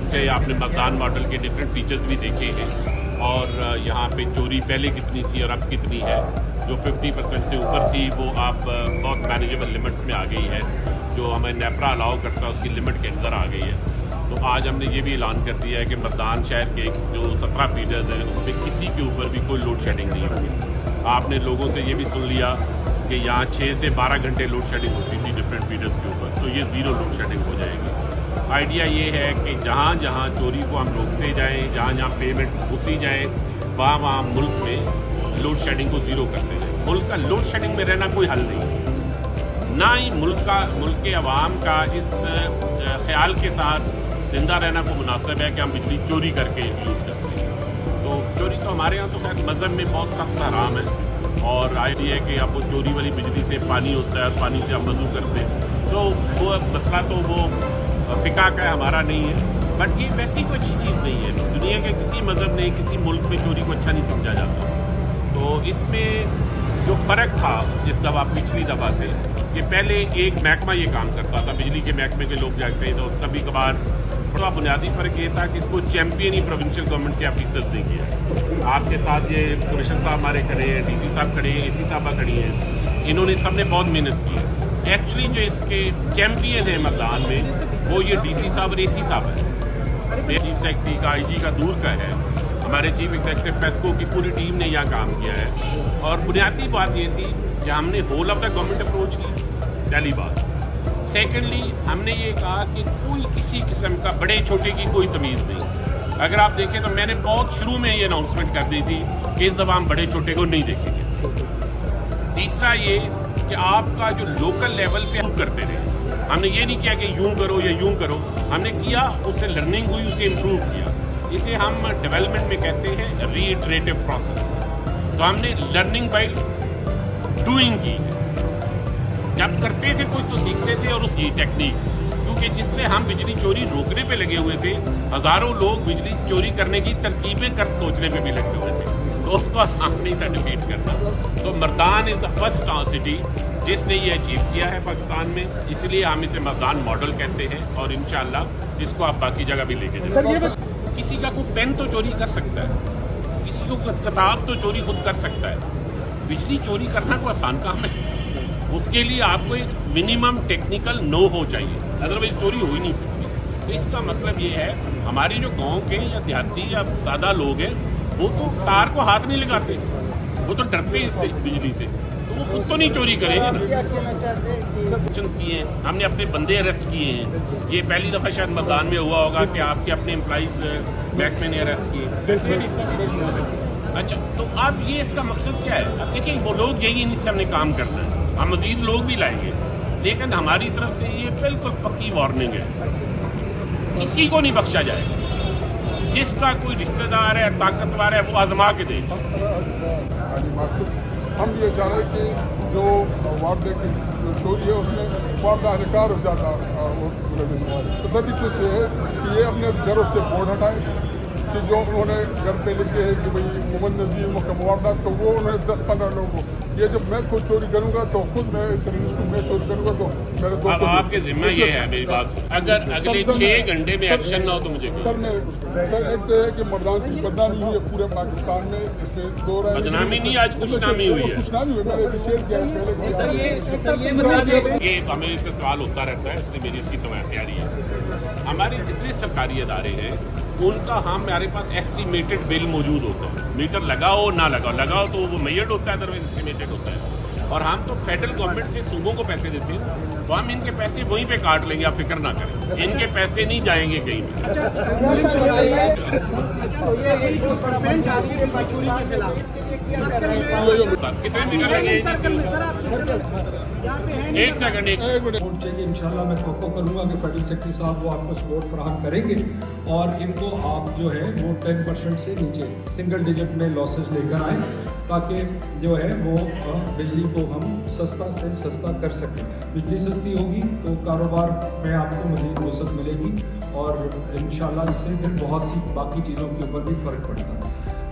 से आपने मतदान मॉडल के डिफरेंट फीचर्स भी देखे हैं और यहाँ पे चोरी पहले कितनी थी और अब कितनी है। जो 50% से ऊपर थी वो आप बहुत मैनेजेबल लिमिट्स में आ गई है, जो हमें नेपरा अलाउ करता है उसकी लिमिट के अंदर आ गई है। तो आज हमने ये भी ऐलान कर दिया है कि मतदान शहर के जो 17 फीडर्स हैं उसमें किसी के ऊपर भी कोई लोड शेडिंग नहीं होगी। आपने लोगों से ये भी सुन लिया कि यहाँ 6 से 12 घंटे लोड शेडिंग होती थी डिफरेंट फीडर्स के ऊपर, तो ये ज़ीरो लोड शेडिंग हो जाएगी। आइडिया ये है कि जहाँ जहाँ चोरी को हम रोकते जाएँ, जहाँ जहाँ पेमेंट होती जाए, वहाँ वहाँ मुल्क में लोड शेडिंग को ज़ीरो करते जाए। मुल्क का लोड शेडिंग में रहना कोई हल नहीं, ना ही मुल्क के अवाम का इस ख्याल के साथ जिंदा रहना को मुनासिब है कि हम बिजली चोरी करके यूज़ करते हैं। तो चोरी तो हमारे यहाँ तो खैर मज़हब में बहुत सख्त हराम है और आइडिया है कि अब वो चोरी वाली बिजली से पानी होता है और पानी से हम वज़ू करते हैं, तो वो मसला तो वो फ़िक़ा का है, हमारा नहीं है। बट ये वैसी कोई अच्छी चीज़ नहीं है। दुनिया के किसी मज़हब ने किसी मुल्क में चोरी को अच्छा नहीं समझा जाता। तो इसमें जो फ़र्क था इस दफ़ा पिछली दफ़ा से कि पहले एक महकमा ये काम करता था, बिजली के महकमे के लोग जाते थे, तो कभी कभार थोड़ा बुनियादी फ़र्क ये था कि इसको चैम्पियन ही प्रोविंशियल गवर्नमेंट के ऑफिसर्स ने किया। आपके साथ ये कमिश्नर साहब हमारे खड़े हैं, डीसी साहब खड़े हैं, एसी साहबा खड़ी हैं, इन्होंने सबने बहुत मेहनत की है। एक्चुअली जो इसके चैम्पियन है मतदान में वो ये डीसी साहब और एसी साहब है। चीफ सेक्रेटरी का, आईजी का दूर का है, हमारे चीफ एग्जीक्यूटिव पेस्को की पूरी टीम ने यहाँ काम किया है। और बुनियादी बात ये थी कि हमने whole of the government approach की, पहली बात। सेकेंडली हमने ये कहा कि कोई किसी किस्म का बड़े छोटे की कोई तमीज़ नहीं। अगर आप देखें तो मैंने बहुत शुरू में ये अनाउंसमेंट कर दी थी कि इस दफ़ा हम बड़े छोटे को नहीं देखेंगे। तीसरा ये कि आपका जो लोकल लेवल पे हम करते रहे, हमने ये नहीं किया कि यूं करो या यूं करो, हमने किया, उससे लर्निंग हुई, उसे इम्प्रूव किया। इसे हम डेवलपमेंट में कहते हैं रीइटरेटिव प्रोसेस। तो हमने लर्निंग बाय डूइंग की। जब करते थे कुछ तो सीखते थे और उसकी टेक्निक, क्योंकि जिससे हम बिजली चोरी रोकने पे लगे हुए थे, हज़ारों लोग बिजली चोरी करने की तरकीबें सोचने पे भी लगे हुए थे, तो उसको आसान नहीं था डिफीट करना। तो Mardan is the first city जिसने ये अचीव किया है पाकिस्तान में, इसलिए हम इसे मर्दान मॉडल कहते हैं और इंशाअल्लाह इसको आप बाकी जगह भी लेके जाएंगे। किसी का कोई पेन तो चोरी कर सकता है, किसी को किताब तो चोरी खुद कर सकता है, बिजली चोरी करना कोई आसान काम है। उसके लिए आपको एक मिनिमम टेक्निकल नो हो चाहिए, अदरवाइज चोरी हो ही नहीं सकती। तो इसका मतलब ये है हमारे जो गांव के या देहाती या सादा लोग हैं वो तो तार को हाथ नहीं लगाते, वो तो डरते हैं इससे, बिजली से, तो वो खुद तो नहीं चोरी करेंगे ना। किए हैं हमने, अपने बंदे अरेस्ट किए हैं। ये पहली दफ़ा शायद मतदान में हुआ होगा कि आपके अपने एम्प्लॉइज महकमे ने अरेस्ट किए। अच्छा, तो अब ये इसका मकसद क्या है? अब देखिए वो लोग यही इनसे हमने काम करना है, हम मजीद लोग भी लाएंगे, लेकिन हमारी तरफ से ये बिल्कुल पक्की वार्निंग है, किसी को नहीं बख्शा जाएगा। जिसका कोई रिश्तेदार है, ताकतवर है, वो आजमा के देगा। हम ये चाह रहे हैं कि जो वार्डे की चोरी है उसमें वार्ड अधिकार हो जाता तो सभी चीज़ ये है कि ये अपने घरों से बोर्ड हटाए कि जो उन्होंने घर पे लिखे हैं कि भाई मोहम्मद नज़ीर मुकम्मल, तो वो उन्होंने 10-15 लोगों को, ये जब मैं खुद चोरी करूँगा तो खुद मैं चोरी करूँगा तो मेरे दोस्त। अब आपके जिम्मा ये है मेरी बात, अगर अगले 6 घंटे में एक्शन ना हो तो मुझे सर एक तो है कि मर्दान की बदनामी हुई है पूरे पाकिस्तान में, इसमें दो बदनामी नहीं, आज खुशनामी हुई है। खुशनामी हुई, मैंने शेयर किया पहले। ये हमें इससे सवाल होता रहता है, इसलिए मेरी इसकी तैयारी है। हमारे जितने सरकारी अदारे हैं उनका हमारे पास एस्टिमेटेड बिल मौजूद होता है। मीटर लगाओ ना लगाओ तो वो मेजर्ड होता है, अदरवाइज एस्टिमेटेड होता है। और हम तो फेडरल गवर्नमेंट से सूबों को पैसे देते हैं, तो हम इनके पैसे वहीं पे काट लेंगे, आप फिक्र ना करें, इनके पैसे नहीं जाएंगे कहीं भी। कितने मीटर लगे? एक सेकंड चाहिए। इंशाल्लाह मैं तो करूँगा कि फेडरल सेक्रेटरी साहब वो आपको सपोर्ट फराहम करेंगे और इनको आप जो है वो 10% से नीचे सिंगल डिजिट में लॉसेस लेकर आएँ, ताकि जो है वो बिजली को हम सस्ता से सस्ता कर सकें। बिजली सस्ती होगी तो कारोबार में आपको मज़ीद वसअत मिलेगी और इंशाल्लाह इससे फिर बहुत सी बाकी चीज़ों के ऊपर भी फ़र्क पड़ता है।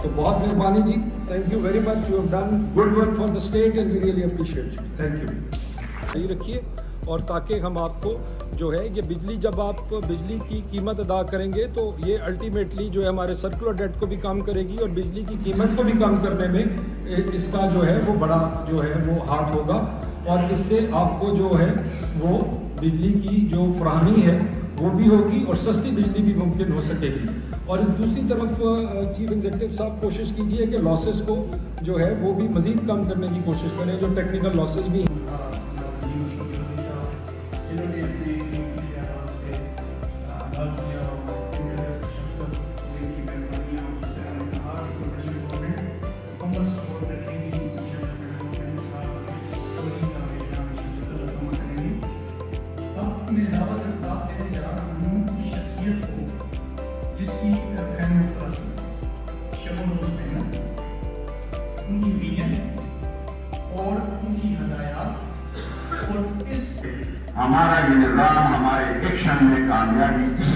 तो बहुत मेहरबानी ji, thank you very much, you have done good work for the state and we really appreciate you, thank you. सही रखिए और ताकि हम आपको जो है ये बिजली, जब आप बिजली की कीमत अदा करेंगे तो ये अल्टीमेटली जो है हमारे सर्कुलर डेट को भी कम करेगी और बिजली की कीमत को भी कम करने में इसका जो है वो बड़ा जो है वो हाथ होगा, और इससे आपको जो है वो बिजली की जो फराहमी है वो भी होगी और सस्ती बिजली भी मुमकिन हो सकेगी। और इस दूसरी तरफ चीफ एग्जीक्यूटिव साहब कोशिश कीजिए कि लॉसेस को जो है वो भी मज़ीद कम करने की कोशिश करें, जो टेक्निकल लॉसेस भी हैं। जिसकी उनकी विजन और उनकी हदायत और इस हमारा ये निज़ाम हमारे एक्शन में कामयाबी इस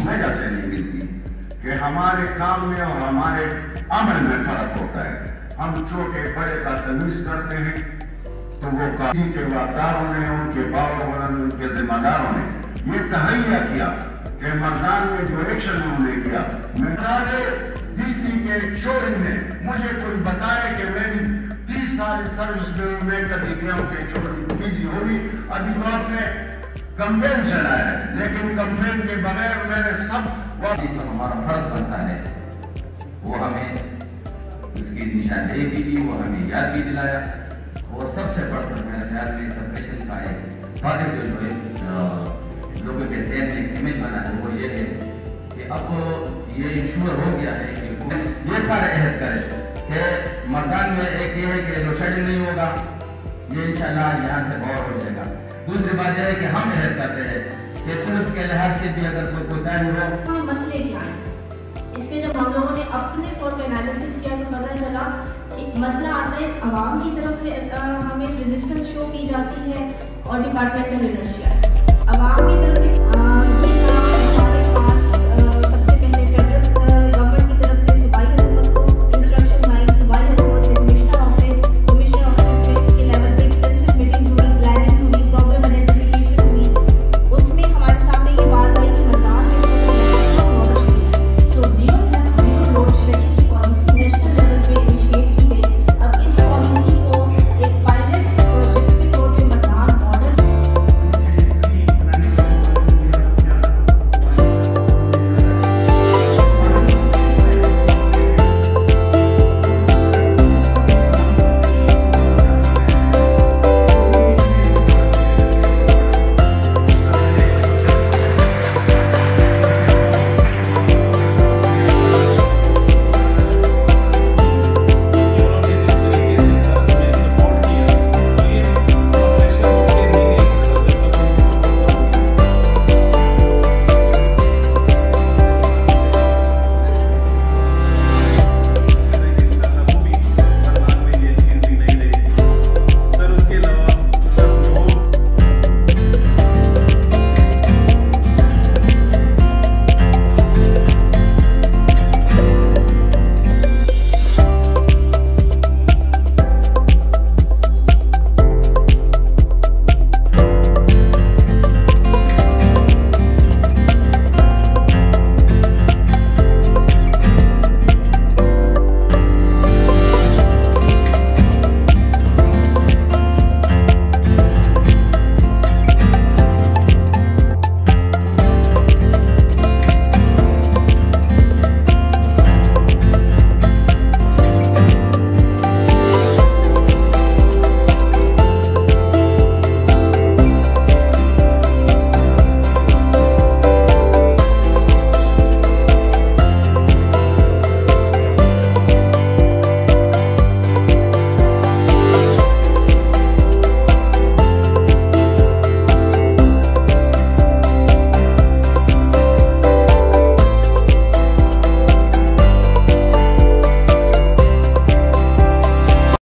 वजह से नहीं मिलती कि हमारे काम में और हमारे अमल में फर्क होता है। हम छोटे बड़े का तमीज करते हैं तो वो काफी के वाकदारों ने, उनके बावरों ने, उनके जिम्मेदारों ने ये तहैया किया कि मर्दान में जो एक्शन उन्होंने किया, मैं बिजली के शोरूम में मुझे कोई बताए कि मेरी 30 साल सर्विस में कभी गया हूँ कि छोटी बिजली होगी। अभी तो आपने कंप्लेन चला है, लेकिन कंप्लेन के बगैर मैंने सब तो हमारा फर्ज बनता है वो हमें उसकी निशानदेही भी की, वो हमें याद भी दिलाया। और सबसे बढ़कर मेरे ख्याल में सबमिशन का एक वादे जो है लोगों के जहन में एक इमेज बना है वो ये है कि अब ये इंश्योर हो गया है कि ये सारे अहद करें कि मर्दान में एक ये है कि लोड शेडिंग नहीं होगा, ये इंशाल्लाह यहाँ से गौर हो जाएगा। दूसरी बात यह है कि हम अहद करते हैं कि पुलिस के लिहाज से भी अगर कोई कोताही हो। मसले क्या हैं इस पे जब हम लोगों ने अपने तौर पर एनालिसिस किया तो पता चला कि मसला आता है अवाम की तरफ से हमें रेजिस्टेंस शो की जाती है और डिपार्टमेंटल इनर्शिया है। अवाम की तरफ से